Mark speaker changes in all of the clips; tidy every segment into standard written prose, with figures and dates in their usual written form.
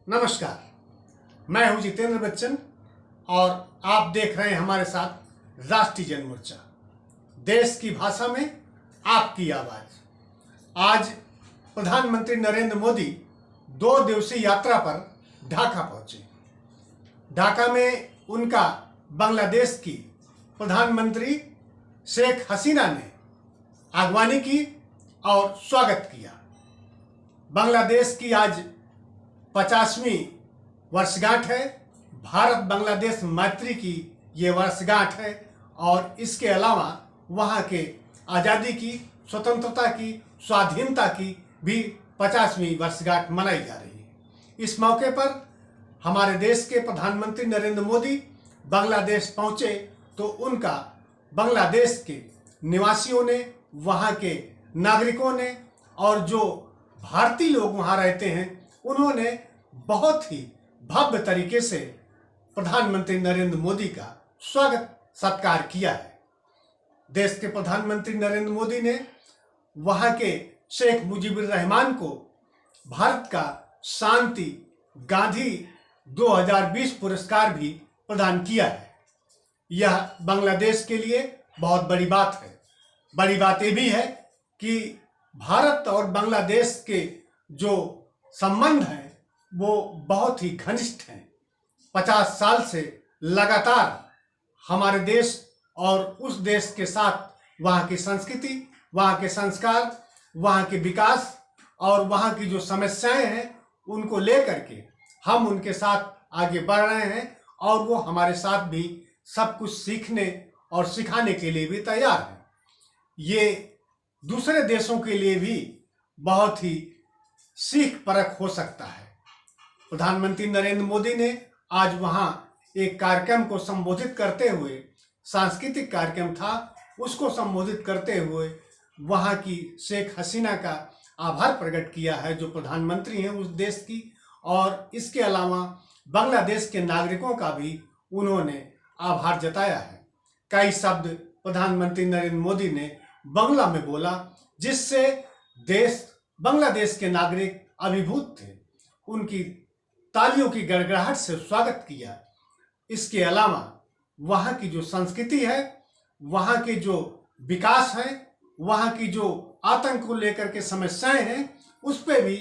Speaker 1: नमस्कार, मैं हूं जितेंद्र बच्चन और आप देख रहे हैं हमारे साथ राष्ट्रीय जनमोर्चा, देश की भाषा में आपकी आवाज। आज प्रधानमंत्री नरेंद्र मोदी 2 दिवसीय यात्रा पर ढाका पहुंचे। ढाका में उनका बांग्लादेश की प्रधानमंत्री शेख हसीना ने आगवानी की और स्वागत किया। बांग्लादेश की आज 50वीं वर्षगांठ है। भारत बांग्लादेश मैत्री की ये वर्षगांठ है और इसके अलावा वहाँ के आज़ादी की, स्वतंत्रता की, स्वाधीनता की भी 50वीं वर्षगांठ मनाई जा रही है। इस मौके पर हमारे देश के प्रधानमंत्री नरेंद्र मोदी बांग्लादेश पहुँचे तो उनका बांग्लादेश के निवासियों ने, वहाँ के नागरिकों ने और जो भारतीय लोग वहाँ रहते हैं उन्होंने बहुत ही भव्य तरीके से प्रधानमंत्री नरेंद्र मोदी का स्वागत सत्कार किया है। देश के प्रधानमंत्री नरेंद्र मोदी ने वहाँ के शेख मुजीबुर रहमान को भारत का शांति गांधी 2020 पुरस्कार भी प्रदान किया है। यह बांग्लादेश के लिए बहुत बड़ी बात है। बड़ी बात ये भी है कि भारत और बांग्लादेश के जो संबंध हैं वो बहुत ही घनिष्ठ हैं। 50 साल से लगातार हमारे देश और उस देश के साथ वहाँ की संस्कृति, वहाँ के संस्कार, वहाँ के विकास और वहाँ की जो समस्याएं हैं उनको लेकर के हम उनके साथ आगे बढ़ रहे हैं और वो हमारे साथ भी सब कुछ सीखने और सिखाने के लिए भी तैयार हैं। ये दूसरे देशों के लिए भी बहुत ही सीख परख हो सकता है। प्रधानमंत्री नरेंद्र मोदी ने आज वहाँ एक कार्यक्रम को संबोधित करते हुए, सांस्कृतिक कार्यक्रम था, उसको संबोधित करते हुए वहाँ की शेख हसीना का आभार प्रकट किया है जो प्रधानमंत्री हैं उस देश की, और इसके अलावा बांग्लादेश के नागरिकों का भी उन्होंने आभार जताया है। कई शब्द प्रधानमंत्री नरेंद्र मोदी ने बांग्ला में बोला जिससे बांग्लादेश के नागरिक अभिभूत थे। उनकी तालियों की गड़गड़ाहट से स्वागत किया। इसके अलावा वहाँ की जो संस्कृति है, वहाँ के जो विकास है, वहाँ की जो आतंक को लेकर के समस्याएं हैं, उस पर भी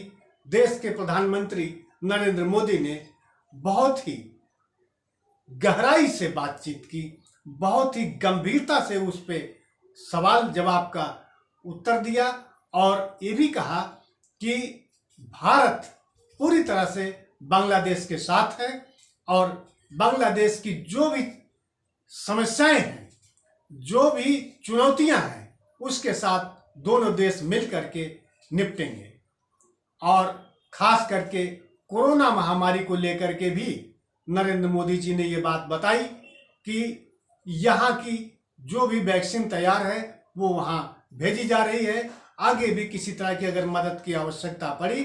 Speaker 1: देश के प्रधानमंत्री नरेंद्र मोदी ने बहुत ही गहराई से बातचीत की, बहुत ही गंभीरता से उस पर सवाल जवाब का उत्तर दिया और ये भी कहा कि भारत पूरी तरह से बांग्लादेश के साथ है और बांग्लादेश की जो भी समस्याएं हैं, जो भी चुनौतियां हैं, उसके साथ दोनों देश मिल करके निपटेंगे। और खास करके कोरोना महामारी को लेकर के भी नरेंद्र मोदी जी ने ये बात बताई कि यहाँ की जो भी वैक्सीन तैयार है वो वहाँ भेजी जा रही है। आगे भी किसी तरह की अगर मदद की आवश्यकता पड़ी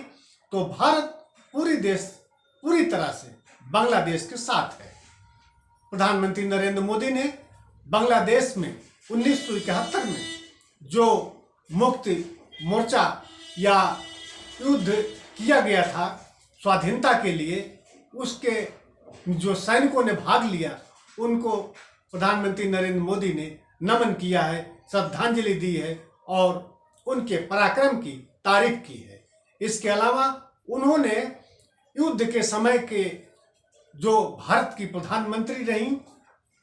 Speaker 1: तो भारत पूरी तरह से बांग्लादेश के साथ है। प्रधानमंत्री नरेंद्र मोदी ने बांग्लादेश में 1971 में जो मुक्ति मोर्चा या युद्ध किया गया था स्वाधीनता के लिए, उसके जो सैनिकों ने भाग लिया उनको प्रधानमंत्री नरेंद्र मोदी ने नमन किया है, श्रद्धांजलि दी है और उनके पराक्रम की तारीफ की है। इसके अलावा उन्होंने युद्ध के समय के जो भारत की प्रधानमंत्री रहीं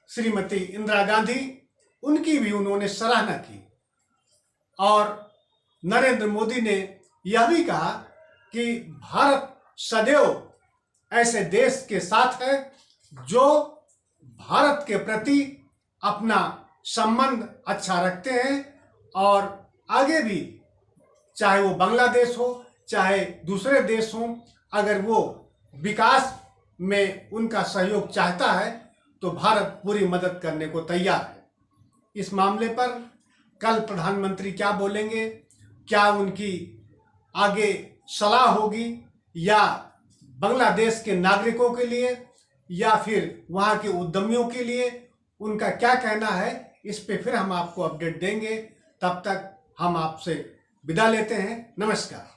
Speaker 1: श्रीमती इंदिरा गांधी, उनकी भी उन्होंने सराहना की। और नरेंद्र मोदी ने यह भी कहा कि भारत सदैव ऐसे देश के साथ है जो भारत के प्रति अपना संबंध अच्छा रखते हैं और आगे भी, चाहे वो बांग्लादेश हो चाहे दूसरे देश हों, अगर वो विकास में उनका सहयोग चाहता है तो भारत पूरी मदद करने को तैयार है। इस मामले पर कल प्रधानमंत्री क्या बोलेंगे, क्या उनकी आगे सलाह होगी या बांग्लादेश के नागरिकों के लिए या फिर वहाँ के उद्यमियों के लिए, उनका क्या कहना है, इस पे फिर हम आपको अपडेट देंगे। तब तक हम आपसे विदा लेते हैं। नमस्कार।